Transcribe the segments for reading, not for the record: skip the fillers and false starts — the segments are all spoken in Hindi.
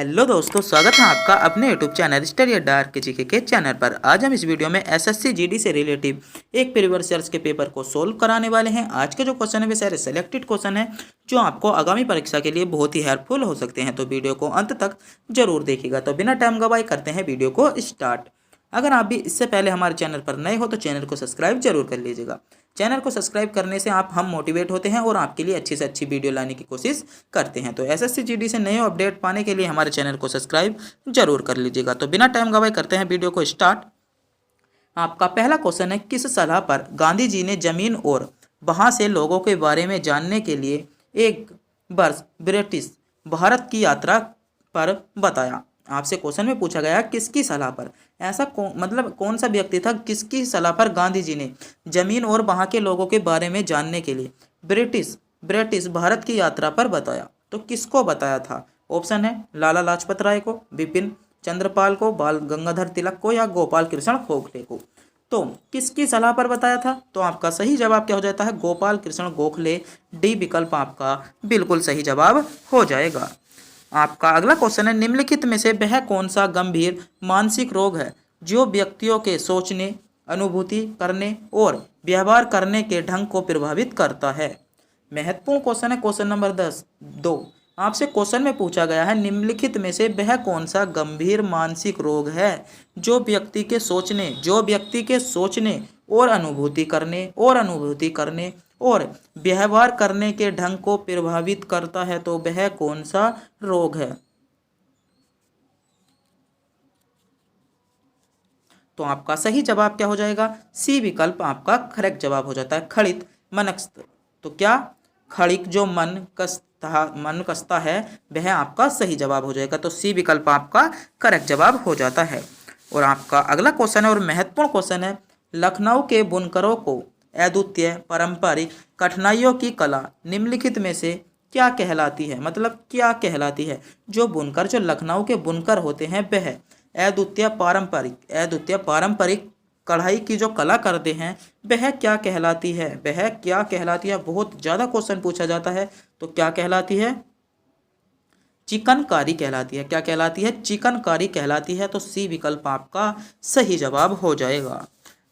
हेलो दोस्तों, स्वागत है आपका अपने यूट्यूब चैनल स्टडी अड्डा जीके के चैनल पर। आज हम इस वीडियो में एसएससी जीडी से रिलेटिव एक प्रीवियस ईयर्स के पेपर को सोल्व कराने वाले हैं। आज के जो क्वेश्चन है वे सारे सेलेक्टेड क्वेश्चन है जो आपको आगामी परीक्षा के लिए बहुत ही हेल्पफुल हो सकते हैं, तो वीडियो को अंत तक जरूर देखिएगा। तो बिना टाइम गवाए करते हैं वीडियो को स्टार्ट। अगर आप भी इससे पहले हमारे चैनल पर नए हो तो चैनल को सब्सक्राइब जरूर कर लीजिएगा। चैनल को सब्सक्राइब करने से हम मोटिवेट होते हैं और आपके लिए अच्छी से अच्छी वीडियो लाने की कोशिश करते हैं। तो एसएससी जीडी से नए अपडेट पाने के लिए हमारे चैनल को सब्सक्राइब जरूर कर लीजिएगा। तो बिना टाइम गवाए करते हैं वीडियो को स्टार्ट। आपका पहला क्वेश्चन है, किस सलाह पर गांधी जी ने जमीन और वहां से लोगों के बारे में जानने के लिए एक वर्ष ब्रिटिश भारत की यात्रा पर बताया। आपसे क्वेश्चन में पूछा गया किसकी सलाह पर, ऐसा कौन सा व्यक्ति था, किसकी सलाह पर गांधी जी ने जमीन और वहां के लोगों के बारे में जानने के लिए ब्रिटिश भारत की यात्रा पर बताया। तो किसको बताया था? ऑप्शन है लाला लाजपत राय को, बिपिन चंद्रपाल को, बाल गंगाधर तिलक को या गोपाल कृष्ण गोखले को। तो किसकी सलाह पर बताया था? तो आपका सही जवाब क्या हो जाता है? गोपाल कृष्ण गोखले। डी विकल्प आपका बिल्कुल सही जवाब हो जाएगा। आपका अगला क्वेश्चन है, निम्नलिखित में से वह कौन सा गंभीर मानसिक रोग है जो व्यक्तियों के सोचने, अनुभूति करने और व्यवहार करने के ढंग को प्रभावित करता है? महत्वपूर्ण क्वेश्चन है, क्वेश्चन नंबर 2। आपसे क्वेश्चन में पूछा गया है, निम्नलिखित में से वह कौन सा गंभीर मानसिक रोग है जो व्यक्ति के सोचने और अनुभूति करने और व्यवहार करने के ढंग को प्रभावित करता है? तो वह कौन सा रोग है? तो आपका सही जवाब क्या हो जाएगा? सी विकल्प आपका करेक्ट जवाब हो जाता है, खड़ित मनस्क। तो क्या खड़िक जो मन कसता है वह आपका सही जवाब हो जाएगा। तो सी विकल्प आपका करेक्ट जवाब हो जाता है। और आपका अगला क्वेश्चन है और महत्वपूर्ण क्वेश्चन है, लखनऊ के बुनकरों को अद्वितीय पारंपरिक कठिनाइयों की कला निम्नलिखित में से क्या कहलाती है? मतलब क्या कहलाती है? जो लखनऊ के बुनकर होते हैं वह अद्वितीय पारंपरिक कढ़ाई की जो कला करते हैं वह क्या कहलाती है? बहुत ज़्यादा क्वेश्चन पूछा जाता है। तो क्या कहलाती है? चिकनकारी कहलाती है। क्या कहलाती है? चिकनकारी कहलाती है। तो सी विकल्प आपका सही जवाब हो जाएगा।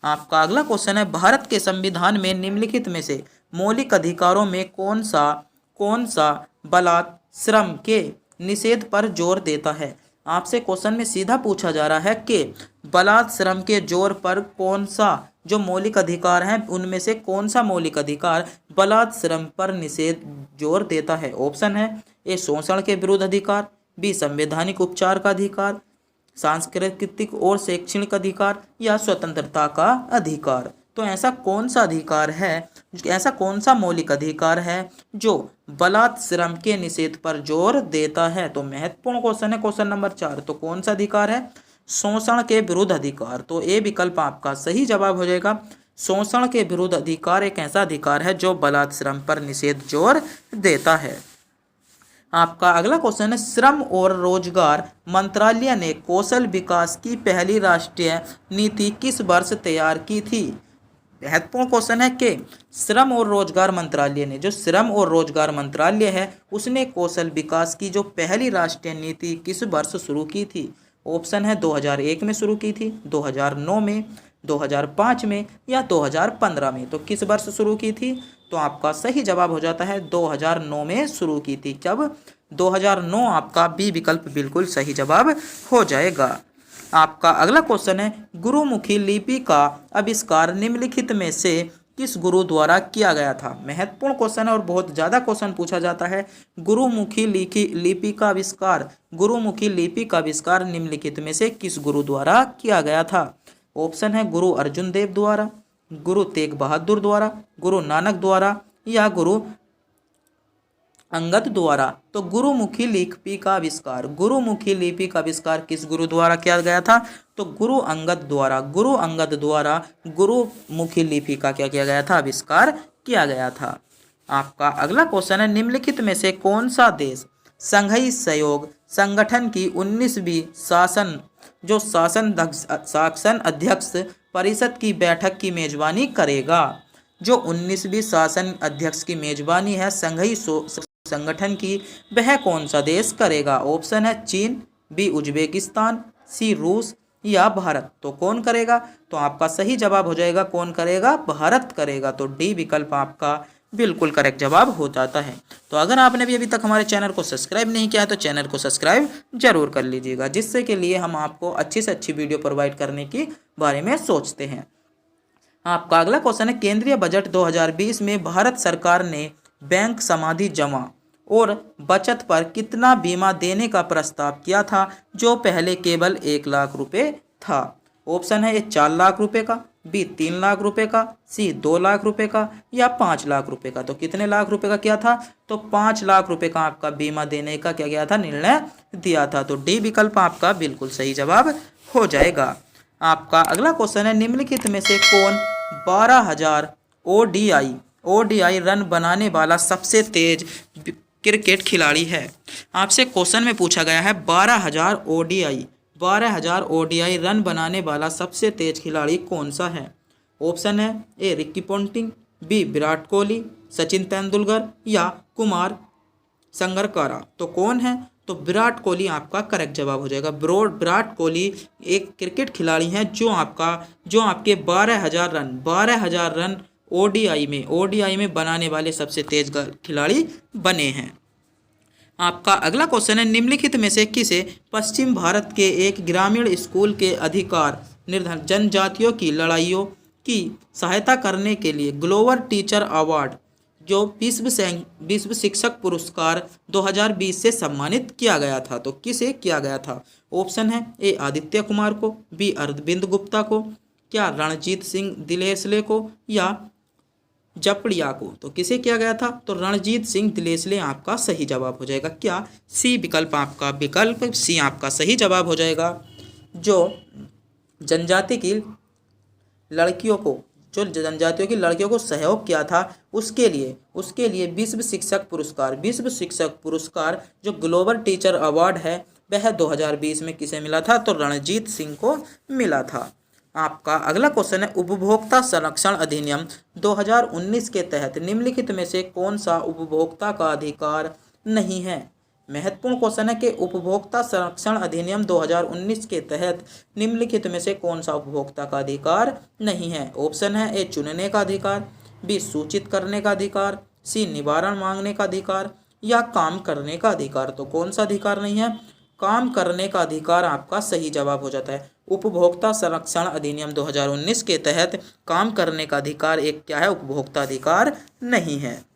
आपका अगला क्वेश्चन है, भारत के संविधान में निम्नलिखित में से मौलिक अधिकारों में कौन सा बलात् श्रम के निषेध पर जोर देता है? आपसे क्वेश्चन में सीधा पूछा जा रहा है कि बलात् श्रम के जोर पर कौन सा जो मौलिक अधिकार है उनमें से कौन सा मौलिक अधिकार बलात् श्रम पर निषेध जोर देता है? ऑप्शन है ए शोषण के विरुद्ध अधिकार, बी संवैधानिक उपचार का अधिकार, सांस्कृतिक और शैक्षणिक अधिकार या स्वतंत्रता का अधिकार। तो ऐसा कौन सा मौलिक अधिकार है जो बलात् श्रम के निषेध पर जोर देता है? तो महत्वपूर्ण क्वेश्चन है, क्वेश्चन नंबर 4। तो कौन सा अधिकार है? शोषण के विरुद्ध अधिकार। तो ए विकल्प आपका सही जवाब हो जाएगा। शोषण के विरुद्ध अधिकार एक ऐसा अधिकार है जो बलात् श्रम पर निषेध जोर देता है। आपका अगला क्वेश्चन है, श्रम और रोजगार मंत्रालय ने कौशल विकास की पहली राष्ट्रीय नीति किस वर्ष तैयार की थी? महत्वपूर्ण क्वेश्चन है कि श्रम और रोजगार मंत्रालय है उसने कौशल विकास की जो पहली राष्ट्रीय नीति किस वर्ष शुरू की थी? ऑप्शन है 2001 में शुरू की थी, 2009 में, 2005 में या 2015 में। तो किस वर्ष शुरू की थी? तो आपका सही जवाब हो जाता है 2009 में शुरू की थी। कब? 2009 आपका बी विकल्प बिल्कुल सही जवाब हो जाएगा। आपका अगला क्वेश्चन है, गुरुमुखी लिपि का आविष्कार निम्नलिखित में से किस गुरु द्वारा किया गया था? महत्वपूर्ण क्वेश्चन है और बहुत ज़्यादा क्वेश्चन पूछा जाता है। गुरुमुखी लिपि का आविष्कार निम्नलिखित में से किस गुरु द्वारा किया गया था? ऑप्शन है गुरु अर्जुन देव द्वारा, गुरु तेग बहादुर द्वारा, गुरु नानक द्वारा या गुरु अंगद द्वारा। तो गुरुमुखी लिपि का आविष्कार किस गुरु द्वारा किया गया था? तो गुरु अंगद द्वारा गुरुमुखी लिपि का क्या किया गया था? आविष्कार किया गया था। आपका अगला क्वेश्चन है, निम्नलिखित में से कौन सा देश संघीय सहयोग संगठन की 19वीं शासन अध्यक्ष परिषद की बैठक की मेजबानी करेगा? जो 19वीं शासन अध्यक्ष की मेजबानी है संघीय संगठन की वह कौन सा देश करेगा? ऑप्शन है चीन, बी उज्बेकिस्तान, सी रूस या भारत। तो कौन करेगा? तो आपका सही जवाब हो जाएगा कौन करेगा? भारत करेगा। तो डी विकल्प आपका बिल्कुल करेक्ट जवाब हो जाता है। तो अगर आपने भी अभी तक हमारे चैनल को सब्सक्राइब नहीं किया है तो चैनल को सब्सक्राइब जरूर कर लीजिएगा, जिससे के लिए हम आपको अच्छी से अच्छी वीडियो प्रोवाइड करने के बारे में सोचते हैं। आपका अगला क्वेश्चन है, केंद्रीय बजट 2020 में भारत सरकार ने बैंक समाधि जमा और बचत पर कितना बीमा देने का प्रस्ताव किया था, जो पहले केवल 1 लाख रुपए था? ऑप्शन है ए 4 लाख रुपए का, बी 3 लाख रुपए का, सी 2 लाख रुपए का या 5 लाख रुपए का। तो कितने लाख रुपए का क्या था? तो 5 लाख रुपए का आपका बीमा देने का क्या गया था? निर्णय दिया था। तो डी विकल्प आपका बिल्कुल सही जवाब हो जाएगा। आपका अगला क्वेश्चन है, निम्नलिखित में से कौन 12,000 ओडीआई रन बनाने वाला सबसे तेज क्रिकेट खिलाड़ी है? आपसे क्वेश्चन में पूछा गया है 12,000 ओडीआई रन बनाने वाला सबसे तेज खिलाड़ी कौन सा है? ऑप्शन है A Ricky Ponting, B Virat Kohli, Sachin Tendulkar या कुमार संगकारा। तो कौन है? तो विराट कोहली आपका करेक्ट जवाब हो जाएगा। विराट कोहली एक क्रिकेट खिलाड़ी हैं जो आपके 12,000 रन ओडीआई में बनाने वाले सबसे तेज खिलाड़ी बने हैं। आपका अगला क्वेश्चन है, निम्नलिखित में से किसे पश्चिम भारत के एक ग्रामीण स्कूल के अधिकार निर्धारण जनजातियों की लड़ाइयों की सहायता करने के लिए ग्लोबल टीचर अवार्ड जो विश्व शिक्षक पुरस्कार 2020 से सम्मानित किया गया था? तो किसे किया गया था? ऑप्शन है ए आदित्य कुमार को, बी अरविंद गुप्ता को, क्या रणजीत सिंह दिलेसले को या जपड़िया को। तो किसे किया गया था? तो रणजीत सिंह दिलेसले आपका सही जवाब हो जाएगा। क्या सी विकल्प आपका विकल्प सी आपका सही जवाब हो जाएगा। जो जनजाति की लड़कियों को जो जनजातियों की लड़कियों को सहयोग किया था उसके लिए विश्व शिक्षक पुरस्कार जो ग्लोबल टीचर अवार्ड है वह 2020 में किसे मिला था? तो रणजीत सिंह को मिला था। आपका अगला क्वेश्चन है, उपभोक्ता संरक्षण अधिनियम 2019 के तहत निम्नलिखित में से कौन सा उपभोक्ता का अधिकार नहीं है? महत्वपूर्ण क्वेश्चन है कि उपभोक्ता संरक्षण अधिनियम 2019 के तहत निम्नलिखित में से कौन सा उपभोक्ता का अधिकार नहीं है? ऑप्शन है ए चुनने का अधिकार, बी सूचित करने का अधिकार, सी निवारण मांगने का अधिकार या काम करने का अधिकार। तो कौन सा अधिकार नहीं है? काम करने का अधिकार आपका सही जवाब हो जाता है। उपभोक्ता संरक्षण अधिनियम 2019 के तहत काम करने का अधिकार एक क्या है? उपभोक्ता अधिकार नहीं है।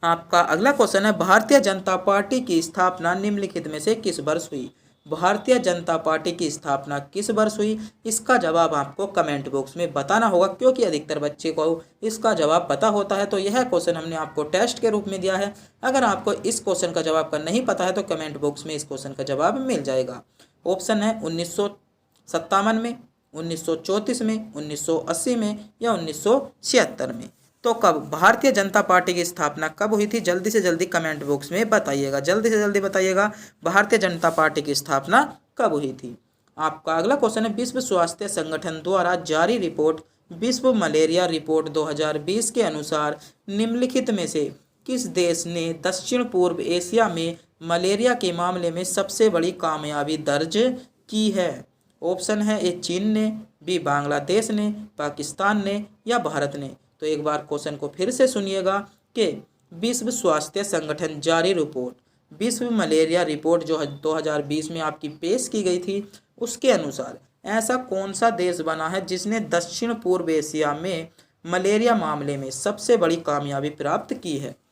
आपका अगला क्वेश्चन है, भारतीय जनता पार्टी की स्थापना निम्नलिखित में से किस वर्ष हुई? भारतीय जनता पार्टी की स्थापना किस वर्ष हुई? इसका जवाब आपको कमेंट बॉक्स में बताना होगा, क्योंकि अधिकतर बच्चे को इसका जवाब पता होता है। तो यह क्वेश्चन हमने आपको टेस्ट के रूप में दिया है। अगर आपको इस क्वेश्चन का जवाब का नहीं पता है तो कमेंट बॉक्स में इस क्वेश्चन का जवाब मिल जाएगा। ऑप्शन है 1957 में, 1934 में, 1980 में या 1976 में। तो कब भारतीय जनता पार्टी की स्थापना कब हुई थी? जल्दी से जल्दी कमेंट बॉक्स में बताइएगा, जल्दी से जल्दी बताइएगा भारतीय जनता पार्टी की स्थापना कब हुई थी। आपका अगला क्वेश्चन है, विश्व स्वास्थ्य संगठन द्वारा जारी रिपोर्ट विश्व मलेरिया रिपोर्ट 2020 के अनुसार निम्नलिखित में से किस देश ने दक्षिण पूर्व एशिया में मलेरिया के मामले में सबसे बड़ी कामयाबी दर्ज की है? ऑप्शन है ए चीन ने, बी बांग्लादेश ने, पाकिस्तान ने या भारत ने। तो एक बार क्वेश्चन को फिर से सुनिएगा कि विश्व स्वास्थ्य संगठन जारी रिपोर्ट विश्व मलेरिया रिपोर्ट जो 2020 में आपकी पेश की गई थी, उसके अनुसार ऐसा कौन सा देश बना है जिसने दक्षिण पूर्व एशिया में मलेरिया मामले में सबसे बड़ी कामयाबी प्राप्त की है?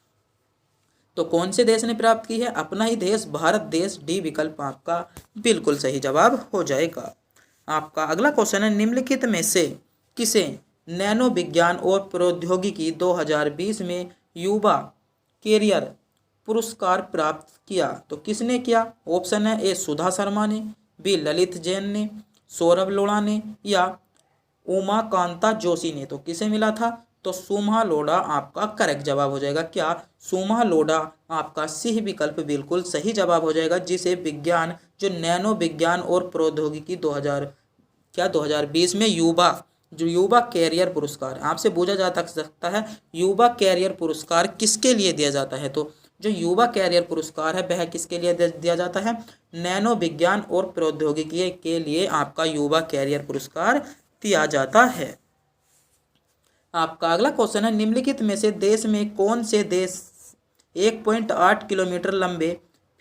तो कौन से देश ने प्राप्त की है? अपना ही देश, भारत देश। डी विकल्प आपका बिल्कुल सही जवाब हो जाएगा। आपका अगला क्वेश्चन है, निम्नलिखित में से किसे नैनो विज्ञान और प्रौद्योगिकी 2020 में युवा कैरियर पुरस्कार प्राप्त किया? तो किसने किया? ऑप्शन है ए सुधा शर्मा ने, बी ललित जैन ने, सौरभ लोढ़ा ने या उमाकांता जोशी ने। तो किसे मिला था? तो सुमा लोढ़ा आपका करेक्ट जवाब हो जाएगा। क्या सुमा लोढ़ा आपका सी विकल्प बिल्कुल सही जवाब हो जाएगा, जिसे विज्ञान जो नैनो विज्ञान और प्रौद्योगिकी 2020 में युवा कैरियर पुरस्कार आपसे पूछा जा सकता है, युवा कैरियर पुरस्कार किसके लिए दिया जाता है? तो जो युवा कैरियर पुरस्कार है वह किसके लिए दिया जाता है? नैनो विज्ञान और प्रौद्योगिकी के लिए आपका युवा कैरियर पुरस्कार दिया जाता है। आपका अगला क्वेश्चन है, निम्नलिखित में से देश में कौन से देश 1.8 किलोमीटर लंबे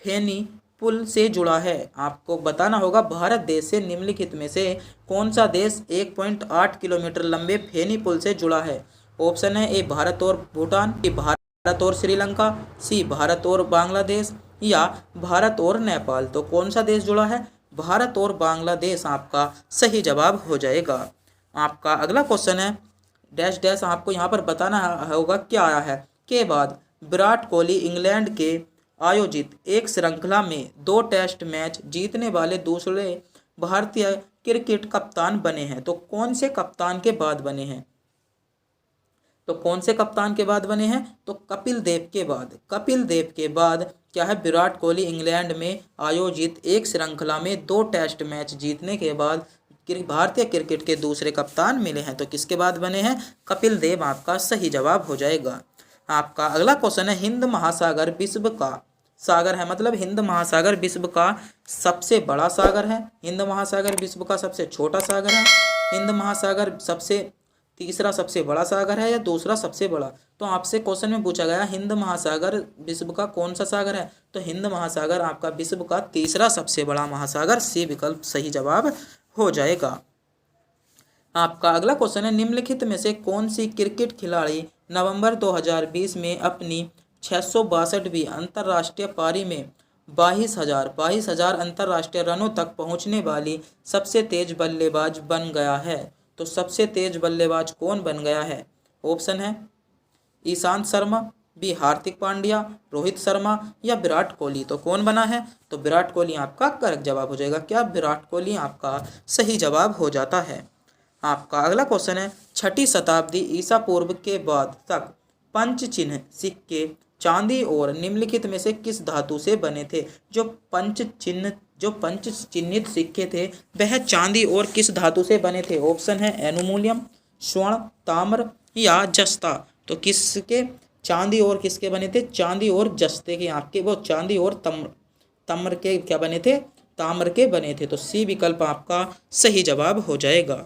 फेनी पुल से जुड़ा है? आपको बताना होगा भारत देश से निम्नलिखित में से कौन सा देश 1.8 किलोमीटर लंबे फेनी पुल से जुड़ा है? ऑप्शन है ए भारत और भूटान, बी भारत और श्रीलंका, सी भारत और बांग्लादेश या भारत और नेपाल। तो कौन सा देश जुड़ा है? भारत और बांग्लादेश आपका सही जवाब हो जाएगा। आपका अगला क्वेश्चन है, डैश डैश आपको यहाँ पर बताना होगा क्या आया है के बाद विराट कोहली इंग्लैंड के आयोजित एक श्रृंखला में 2 टेस्ट मैच जीतने वाले दूसरे भारतीय क्रिकेट कप्तान बने हैं। तो कौन से कप्तान के बाद बने हैं? तो कौन से कप्तान के बाद बने हैं? तो कपिल देव के बाद। कपिल देव के बाद क्या है? विराट कोहली इंग्लैंड में आयोजित एक श्रृंखला में 2 टेस्ट मैच जीतने के बाद भारतीय क्रिकेट के दूसरे कप्तान मिले हैं। तो किसके बाद बने हैं? कपिल देव आपका सही जवाब हो जाएगा। आपका अगला क्वेश्चन है, हिंद महासागर विश्व का सागर है, मतलब हिंद महासागर विश्व का सबसे बड़ा सागर है, हिंद महासागर विश्व का सबसे छोटा सागर है, हिंद महासागर तीसरा सबसे बड़ा सागर है या दूसरा सबसे बड़ा? तो आपसे क्वेश्चन में पूछा गया हिंद महासागर विश्व का कौन सा सागर है? तो हिंद महासागर आपका विश्व का तीसरा सबसे बड़ा महासागर, सी विकल्प सही जवाब हो जाएगा। आपका अगला क्वेश्चन है, निम्नलिखित में से कौन सी क्रिकेट खिलाड़ी नवंबर 2020 में अपनी 662वीं अंतर्राष्ट्रीय पारी में 22,000 अंतर्राष्ट्रीय रनों तक पहुंचने वाली सबसे तेज बल्लेबाज बन गया है? तो सबसे तेज बल्लेबाज कौन बन गया है? ऑप्शन है ईशांत शर्मा, बी हार्दिक पांड्या, रोहित शर्मा या विराट कोहली। तो कौन बना है? तो विराट कोहली आपका करेक्ट जवाब हो जाएगा। क्या विराट कोहली आपका सही जवाब हो जाता है। आपका अगला क्वेश्चन है, 6ठी शताब्दी ईसा पूर्व के बाद तक पंच चिन्ह सिक्के चांदी और निम्नलिखित में से किस धातु से बने थे? जो पंच चिन्हित सिक्के थे वह चांदी और किस धातु से बने थे? ऑप्शन है एल्यूमिनियम, स्वर्ण, ताम्र या जस्ता। तो किसके चांदी और किसके बने थे? चांदी और जस्ते के आपके वो चांदी और ताम्र के क्या बने थे? ताम्र के बने थे। तो सी विकल्प आपका सही जवाब हो जाएगा।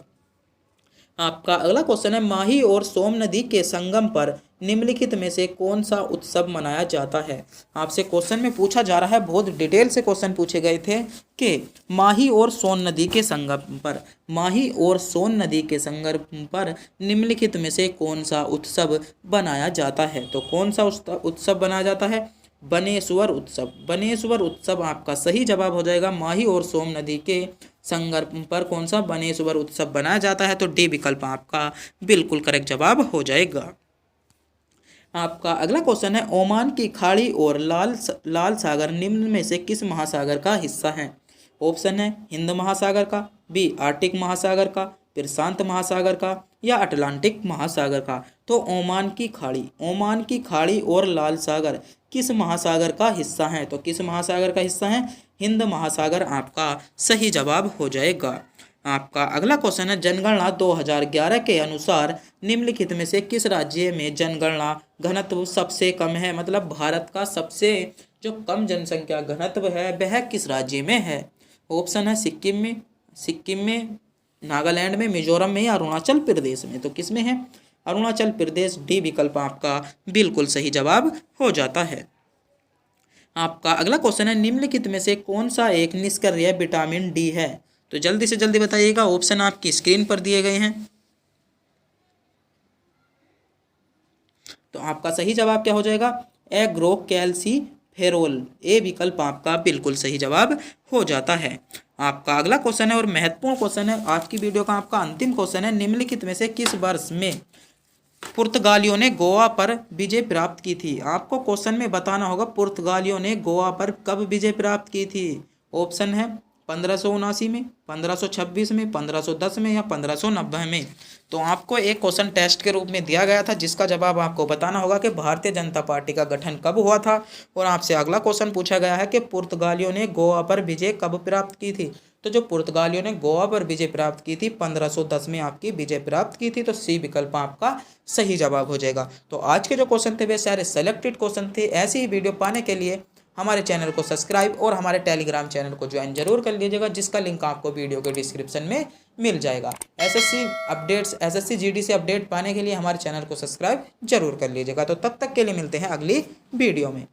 आपका अगला क्वेश्चन है, माही और सोम नदी के संगम पर निम्नलिखित में से कौन सा उत्सव मनाया जाता है? आपसे क्वेश्चन में पूछा जा रहा है, बहुत डिटेल से क्वेश्चन पूछे गए थे कि माही और सोन नदी के संगम पर, माही और सोन नदी के संगम पर निम्नलिखित में से कौन सा उत्सव बनाया जाता है? तो कौन सा उत्सव बनाया जाता है? बनेश्वर उत्सव। बनेश्वर उत्सव आपका सही जवाब हो जाएगा। माही और सोम नदी के संगम पर कौन सा बनेश्वर उत्सव बनाया जाता है? तो डी विकल्प आपका बिल्कुल करेक्ट जवाब हो जाएगा। आपका अगला क्वेश्चन है, ओमान की खाड़ी और लाल सागर निम्न में से किस महासागर का हिस्सा है? ऑप्शन है हिंद महासागर का, बी आर्कटिक महासागर का, फिर शांत महासागर का या अटलांटिक महासागर का। तो ओमान की खाड़ी और लाल सागर किस महासागर का हिस्सा है? तो किस महासागर का हिस्सा है? हिंद महासागर आपका सही जवाब हो जाएगा। आपका अगला क्वेश्चन है, जनगणना 2011 के अनुसार निम्नलिखित में से किस राज्य में जनगणना घनत्व सबसे कम है? मतलब भारत का सबसे जो कम जनसंख्या घनत्व है वह किस राज्य में है? ऑप्शन है सिक्किम में, नागालैंड में, मिजोरम में या अरुणाचल प्रदेश में। तो किस में है? अरुणाचल प्रदेश। डी विकल्प आपका बिल्कुल सही जवाब हो जाता है। आपका अगला क्वेश्चन है, निम्नलिखित में से कौन सा एक निष्क्रिय विटामिन डी है? तो जल्दी से जल्दी बताइएगा। ऑप्शन आपकी स्क्रीन पर दिए गए हैं। तो आपका सही जवाब क्या हो जाएगा? एग्रोकैल्सीफेरोल। ए विकल्प आपका बिल्कुल सही जवाब हो जाता है। आपका अगला क्वेश्चन है और महत्वपूर्ण क्वेश्चन है आज की वीडियो का, आपका अंतिम क्वेश्चन है, निम्नलिखित में से किस वर्ष में पुर्तगालियों ने गोवा पर विजय प्राप्त की थी? आपको क्वेश्चन में बताना होगा पुर्तगालियों ने गोवा पर कब विजय प्राप्त की थी। ऑप्शन है 1579 में, 1526 में, 1510 में या 1590 में। तो आपको एक क्वेश्चन टेस्ट के रूप में दिया गया था जिसका जवाब आपको बताना होगा कि भारतीय जनता पार्टी का गठन कब हुआ था। और आपसे अगला क्वेश्चन पूछा गया है कि पुर्तगालियों ने गोवा पर विजय कब प्राप्त की थी। तो जो पुर्तगालियों ने गोवा पर विजय प्राप्त की थी 1510 में आपकी विजय प्राप्त की थी, तो सी विकल्प आपका सही जवाब हो जाएगा। तो आज के जो क्वेश्चन थे वे सारे सेलेक्टेड क्वेश्चन थे। ऐसी ही वीडियो पाने के लिए हमारे चैनल को सब्सक्राइब और हमारे टेलीग्राम चैनल को ज्वाइन जरूर कर लीजिएगा, जिसका लिंक आपको वीडियो के डिस्क्रिप्शन में मिल जाएगा। एसएससी अपडेट्स, एसएससी जीडी से अपडेट पाने के लिए हमारे चैनल को सब्सक्राइब जरूर कर लीजिएगा। तो तब तक के लिए मिलते हैं अगली वीडियो में।